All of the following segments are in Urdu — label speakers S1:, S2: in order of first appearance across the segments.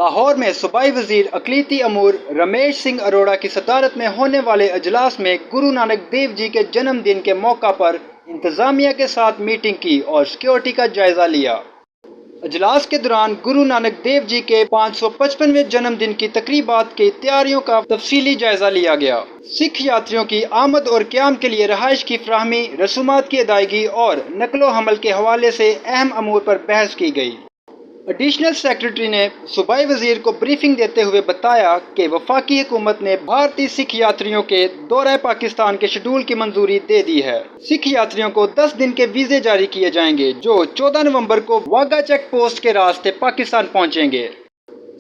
S1: لاہور میں صوبائی وزیر اقلیتی امور رمیش سنگھ اروڑہ کی صدارت میں ہونے والے اجلاس میں گرو نانک دیو جی کے جنم دن کے موقع پر انتظامیہ کے ساتھ میٹنگ کی اور سیکیورٹی کا جائزہ لیا۔ اجلاس کے دوران گرو نانک دیو جی کے 555ویں جنم دن کی تقریبات کی تیاریوں کا تفصیلی جائزہ لیا گیا۔ سکھ یاتریوں کی آمد اور قیام کے لیے رہائش کی فراہمی، رسومات کی ادائیگی اور نقل و حمل کے حوالے سے اہم امور پر بحث کی گئی۔ ایڈیشنل سیکرٹری نے صوبائی وزیر کو بریفنگ دیتے ہوئے بتایا کہ وفاقی حکومت نے بھارتی سکھ یاتریوں کے دورہ پاکستان کے شیڈول کی منظوری دے دی ہے۔ سکھ یاتریوں کو 10 دن کے ویزے جاری کیے جائیں گے جو 14 نومبر کو واگا چیک پوسٹ کے راستے پاکستان پہنچیں گے۔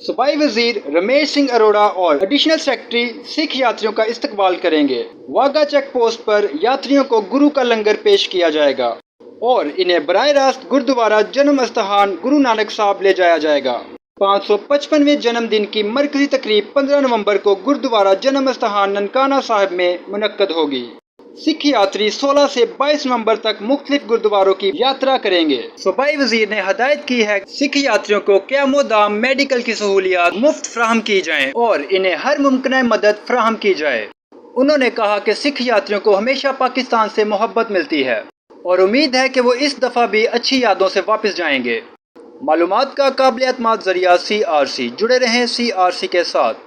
S1: صوبائی وزیر رمیش سنگھ اروڑہ اور ایڈیشنل سیکرٹری سکھ یاتریوں کا استقبال کریں گے۔ واگا چیک پوسٹ پر یاتریوں کو گرو کا لنگر پیش کیا جائے گا اور انہیں براہ راست گردوارہ جنم استھان گرو نانک صاحب لے جایا جائے گا۔ 555ویں جنم دن کی مرکزی تقریب 15 نومبر کو گردوارہ جنم استھان ننکانہ صاحب میں منعقد ہوگی۔ سکھ یاتری 16 سے 22 نومبر تک مختلف گردواروں کی یاترا کریں گے۔ صوبائی وزیر نے ہدایت کی ہے کہ سکھ یاتریوں کو قیام و دام میڈیکل کی سہولیات مفت فراہم کی جائیں اور انہیں ہر ممکنہ مدد فراہم کی جائے۔ انہوں نے کہا کہ سکھ یاتریوں کو ہمیشہ پاکستان سے محبت ملتی ہے اور امید ہے کہ وہ اس دفعہ بھی اچھی یادوں سے واپس جائیں گے۔ معلومات کا قابل اعتماد ذریعہ CRC، جڑے رہیں CRC کے ساتھ۔